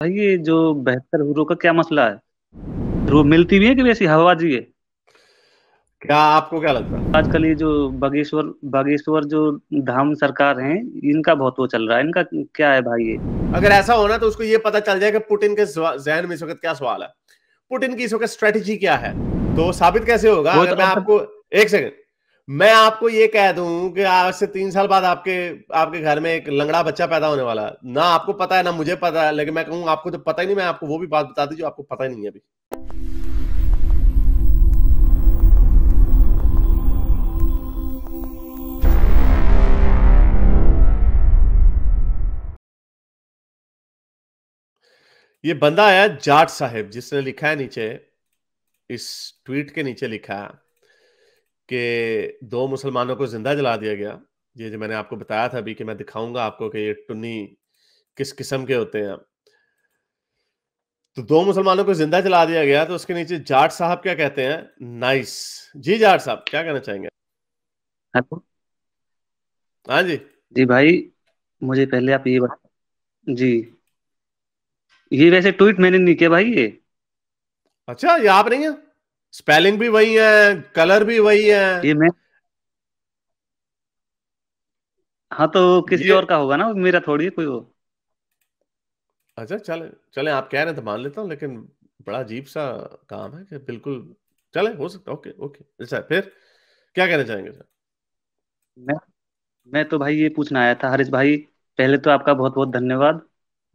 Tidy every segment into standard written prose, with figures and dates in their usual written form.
भाई ये जो बेहतर हीरो का क्या मसला है? वो मिलती भी है कि वैसी हवाबाजी है? क्या आपको क्या लगता है? आजकल ये जो बागेश्वर बागेश्वर जो धाम सरकार है, इनका बहुत वो चल रहा है। इनका क्या है भाई ये? अगर ऐसा होना तो उसको ये पता चल जाए कि पुतिन के जहन में इस वक्त क्या सवाल है, पुतिन की इस वक्त स्ट्रेटेजी क्या है। तो साबित कैसे होगा वो अगर तो मैं अब तक। आपको एक सेकंड, मैं आपको ये कह दूं कि आज से 3 साल बाद आपके आपके घर में एक लंगड़ा बच्चा पैदा होने वाला है ना, आपको पता है ना मुझे पता है, लेकिन मैं कहूँ आपको तो पता ही नहीं, मैं आपको वो भी बात बता दी जो आपको पता ही नहीं है अभी। ये बंदा है जाट साहिब, जिसने लिखा है नीचे, इस ट्वीट के नीचे लिखा है कि 2 मुसलमानों को जिंदा जला दिया गया। ये जो मैंने आपको बताया था अभी कि मैं दिखाऊंगा आपको कि ये टुन्नी किस किस्म के होते हैं। तो 2 मुसलमानों को जिंदा जला दिया गया, तो उसके नीचे जाट साहब क्या कहते हैं? नाइस। जी जाट साहब क्या कहना चाहेंगे? हेलो। हाँ जी। जी भाई, मुझे पहले आप ये बता। जी, ये वैसे ट्वीट मैंने नहीं किया भाई ये। अच्छा, ये आप नहीं है? स्पेलिंग भी वही है, कलर भी वही है। ये मैं। हाँ, तो किसी ये और का होगा ना, मेरा थोड़ी है कोई वो। अच्छा, चले चले, आप कह रहे हैं तो मान लेता हूं, लेकिन बड़ा अजीब सा काम है कि बिल्कुल चले, हो सकता। ओके ओके, अच्छा फिर क्या कहना चाहेंगे सर? मैं मैं तो भाई ये पूछना आया था हरीश भाई। पहले तो आपका बहुत बहुत धन्यवाद।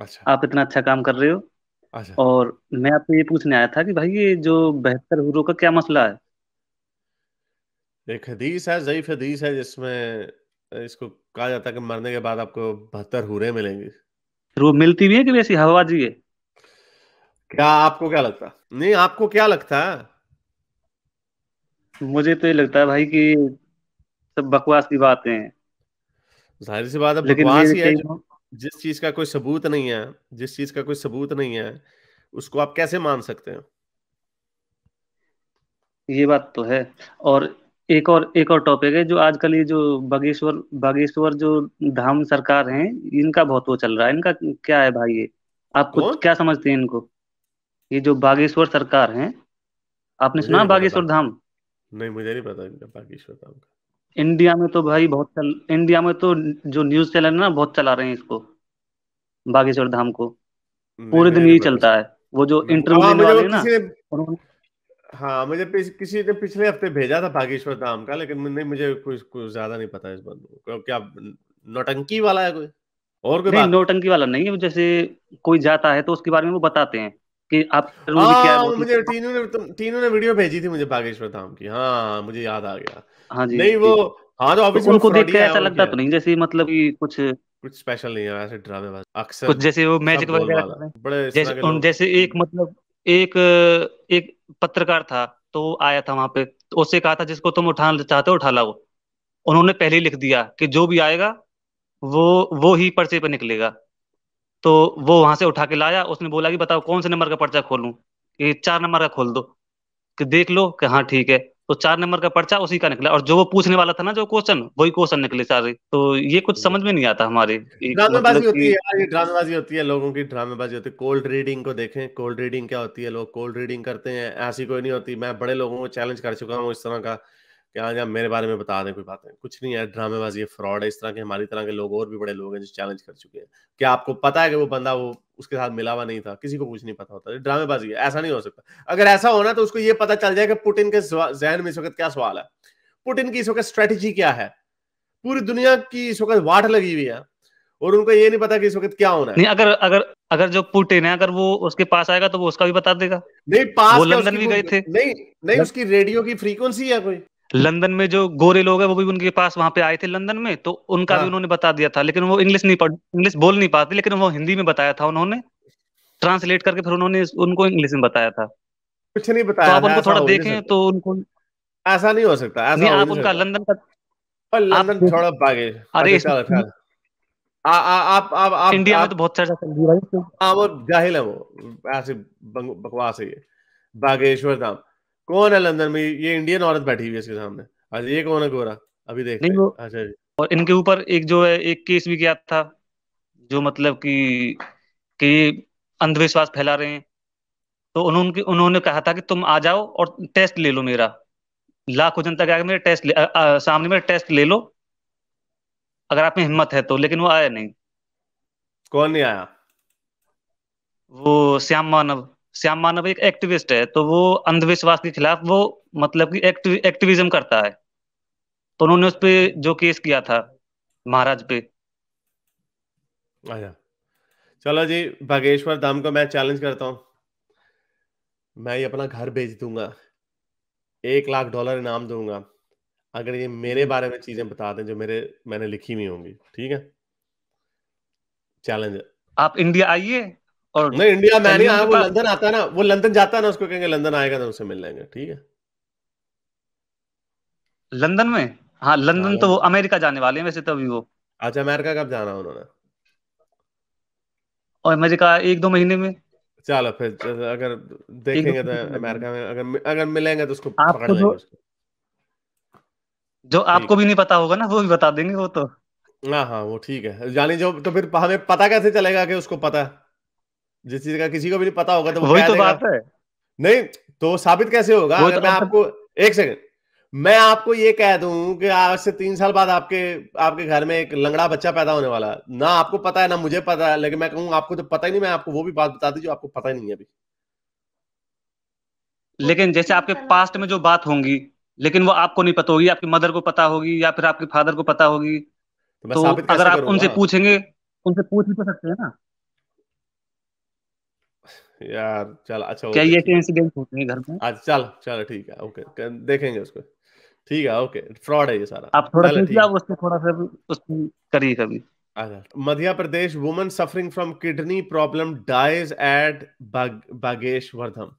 अच्छा आप इतना अच्छा काम कर रहे हो। अच्छा। और मैं आपसे ये पूछने आया था कि भाई ये जो बेहतर हीरो का क्या मसला है? एक हदीस है, ज़ईफ हदीस है, जिसमें इसको कहा जाता है कि मरने के बाद आपको 72 हूरें मिलेंगी। फिर वो मिलती भी है कि वैसी हवाबाजी है? क्या आपको क्या लगता है? नहीं, आपको क्या लगता है? मुझे तो ये लगता है भाई कि सब बकवास की बातें हैं। जाहिर सी बात है, लेकिन बकवास मेरे ही है। कई जिस चीज का कोई सबूत नहीं है, जिस चीज का कोई सबूत नहीं है, उसको आप कैसे मान सकते हैं? ये बात तो है। और एक और टॉपिक है, जो आजकल ये जो बागेश्वर बागेश्वर जो धाम सरकार है, इनका बहुत वो चल रहा है। इनका क्या है भाई ये? आप कुछ कौन? क्या समझते हैं इनको? ये जो बागेश्वर सरकार है, आपने मुझे सुना नहीं पता बागेश्वर बाकी। धाम? नहीं, मुझे नहीं पता इनका बागेश्वर धाम का। इंडिया में तो जो न्यूज़ चैनल है ना, बहुत चला रहे हैं इसको, बागेश्वर धाम को। नहीं, पूरे मुझे दिन नहीं यही पता चलता इसका। है। वो जो इंटरव्यू हाँ, लेने मुझे वाले वो हैं ना, किसी ने, उन्होंने। हाँ मुझे किसी ने पिछले हफ्ते भेजा था बागेश्वर धाम का, लेकिन नहीं, मुझे कुछ कुछ ज्यादा नहीं पता इस बात को। क्या नौटंकी वाला है कोई, और कोई नहीं, बात? नौटंकी वाला नहीं है। वो जैसे कोई जाता है तो उसके बारे में वो बताते हैं कि आप इंटरव्यू भी क्या है, हाँ, बहुत मुझे मतलब। तीनों ने वीडियो भेजी थी मुझे बागेश्वर धाम की। हाँ, मुझे याद आ गया। हाँ जी नहीं वो, जी। हाँ तो तो ऑब्वियसली वो उनको देख कर फ्रॉडिया है, ऐसा और लगता क्या है। तो नहीं जैसे मतलब कि कुछ कुछ स्पेशल नहीं है, ऐसे ड्रामेबाज कुछ अक्सर जैसे वो सब मैजिक वगैरह गोलमाल कर है, रहे हैं। बड़े इस तरह जैसे के उन लोग। जैसे एक मतलब एक एक पत्रकार था, तो वो आया था वहां पे, तो उससे कहा था जिसको तुम उठाना चाहते हो उठा लाओ। उन्होंने पहले ही लिख दिया कि जो भी आएगा वो वो ही पर्चे पे निकलेगा। तो वो वहां से उठा के लाया। उसने बोला कि बताओ कौन से नंबर का पर्चा खोलूं? कि 4 नंबर का खोल दो। कि देख लो कि हाँ ठीक है। तो 4 नंबर का पर्चा उसी का निकला, और जो वो पूछने वाला था ना, जो क्वेश्चन, वही क्वेश्चन निकले सारे। तो ये कुछ समझ में नहीं आता हमारे। एक ड्रामेबाजी मतलब होती है कि यार, ये ड्रामेबाजी होती है, लोगों की ड्रामेबाजी होती है। कोल्ड रीडिंग को देखें, कोल्ड रीडिंग क्या होती है, लोग कोल्ड रीडिंग करते हैं, ऐसी कोई नहीं होती। मैं बड़े लोगों को चैलेंज कर चुका हूँ इस तरह का कि आज आप मेरे बारे में बता दें कोई बातें, कुछ नहीं है, ड्रामेबाजी है, फ्रॉड है। इस तरह के हमारी तरह के लोग और भी बड़े लोग हैं जो चैलेंज कर चुके हैं। क्या आपको पता है कि वो बंदा वो उसके साथ मिला हुआ नहीं था? किसी को कुछ नहीं पता होता। ये ड्रामेबाजी है, ऐसा नहीं हो सकता। अगर ऐसा होना तो उसको ये पता चल जाए कि पुतिन के जहन में इस वक्त क्या सवाल है, पुतिन की इस वक्त स्ट्रेटेजी क्या है। पूरी दुनिया की इस वक्त वाट लगी हुई है, और उनको ये नहीं पता कि इस वक्त क्या होना है। नहीं, अगर अगर अगर जो पुतिन है, अगर वो उसके पास आएगा तो वो उसका भी बता देगा। नहीं, वो पास क्या लंदन उसकी भी वो, गए थे। नहीं नहीं, उसकी रेडियो की फ्रीक्वेंसी है कोई। लंदन में जो गोरे लोग हैं वो भी उनके पास वहां पे आए थे लंदन में, तो उनका भी हाँ, उन्होंने बता दिया था। लेकिन वो इंग्लिश बोल नहीं पाते, लेकिन वो हिंदी में बताया था उन्होंने। ट्रांसलेट करके फिर उन्होंने उनको इंग्लिश में बताया था। कुछ नहीं तो बताया आप था, उनको ऐसा थोड़ा हो ही नहीं देखें सकता। तो उनको। ऐसा नहीं हो सकता, ऐसा नहीं, हो ही आप नहीं उनका सकता। लंदन का और आप लंदन देख। छोड़ो भागे। अरे अच्छा चलो चल। आ, आ, इंडिया में तो आप बहुत चर्चा चल रही है भाई। हाँ, वो जाहिल है वो, ऐसे बकवास है ये। बागेश्वर धाम, कौन है लंदन में? ये इंडियन औरत बैठी हुई है इसके सामने। अच्छा, ये कौन है गोरा? अभी देखते नहीं हैं। वो, अच्छा जी। और इनके ऊपर एक जो है एक केस भी किया था, जो मतलब कि अंधविश्वास फैला रहे हैं। तो उन्होंने उन्होंने कहा था कि तुम आ जाओ और टेस्ट ले लो मेरा, लाखों जनता के आगे मेरे सामने मेरे टेस्ट ले लो, अगर आप में हिम्मत है तो। लेकिन वो आया नहीं। कौन नहीं आया? वो श्याम मानव एक एक्टिविस्ट है, तो वो अंधविश्वास के खिलाफ वो मतलब कि एक्टिविज्म करता है। तो उन्होंने उस पे जो केस किया था महाराज पे। अच्छा, चलो जी, बागेश्वर धाम को मैं चैलेंज करता हूँ, मैं ये अपना घर बेच दूंगा, $1 लाख इनाम दूंगा अगर ये मेरे बारे में चीजें बता दें जो मैंने लिखी हुई होंगी। ठीक है, चैलेंज है। आप इंडिया आइए और नहीं, इंडिया मैं नहीं चलिए आया, उनके वो पास। लंदन आता है ना, वो लंदन जाता है ना, उसको कहेंगे लंदन आएगा तो उससे मिल लेंगे। ठीक है। लंदन में? हाँ, हाँ, लंदन तो वो लंदन। अमेरिका जाने वाले हैं वैसे तो अभी वो। अच्छा, अमेरिका कब जाना है उन्होंने? और अमेरिका 1-2 महीने में। चलो फिर, अगर एक दो देखेंगे तो महीने में लगेंगे। अमेरिका में अगर अगर मिलेंगे तो उसको पकड़ आपको जो लेंगे उसको। जो ठीक आपको भी नहीं पता होगा ना, वो भी बता देंगे वो तो। है, हाँ हाँ, वो ठीक है, जानी जो, तो फिर हमें पता कैसे चलेगा कि उसको पता है? जिस चीज का किसी को भी नहीं पता होगा तो वो वही कह तो देगा। बात है। नहीं, तो साबित कैसे होगा वही अगर तो मैं अब तक। आपको, एक सेकंड, मैं आपको ये कह दूं कि आज से 3 साल बाद आपके आपके घर में एक लंगड़ा बच्चा पैदा होने वाला है, ना आपको पता है ना मुझे पता है, लेकिन मैं कहूँ आपको तो पता ही नहीं, मैं आपको वो भी बात बता दी जो आपको पता ही नहीं है अभी। लेकिन जैसे आपके पास्ट में जो बात होंगी, लेकिन वो आपको नहीं पता होगी, आपकी मदर को पता होगी या फिर आपके फादर को पता होगी। तो मैं तो साबित अगर कैसे आप करूंगा? उनसे पूछेंगे, उनसे पूछ भी तो सकते हैं ना। यार चल, अच्छा, क्या ओके, ये ऐसे ठीक है। इंसिडेंट होते हैं घर में? अच्छा, चल चलो, ठीक है, ओके, देखेंगे उसको। ठीक है, ओके, फ्रॉड है ये सारा। आप थोड़ा चलो, सोचिए, ठीक आप उससे थोड़ा सा उसकी करिए कभी। है। अच्छा, Madhya Pradesh woman suffering from kidney problem dies at Bageshwar Dham.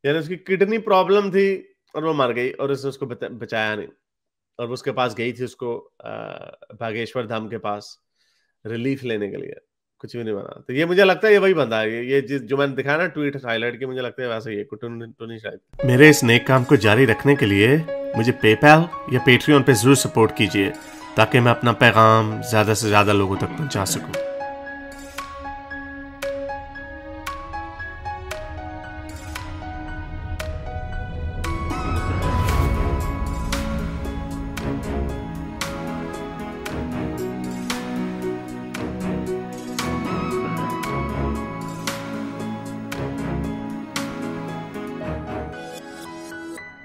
यानी उसकी किडनी प्रॉब्लम थी और वो मर गई और उसने उसको बचाया नहीं, और वो उसके पास गई थी, उसको बागेश्वर धाम के पास रिलीफ लेने के लिए, कुछ भी नहीं बना। तो ये मुझे लगता है ये वही बंदा है, ये जो मैंने दिखाया ना ट्वीट हाईलाइट की, मुझे लगता है वैसे ही है, टुनी शायद। मेरे इस नेक काम को जारी रखने के लिए मुझे पेपैल या पेट्रियन पे जरूर सपोर्ट कीजिए, ताकि मैं अपना पैगाम ज्यादा से ज्यादा लोगों तक पहुंचा सकूं।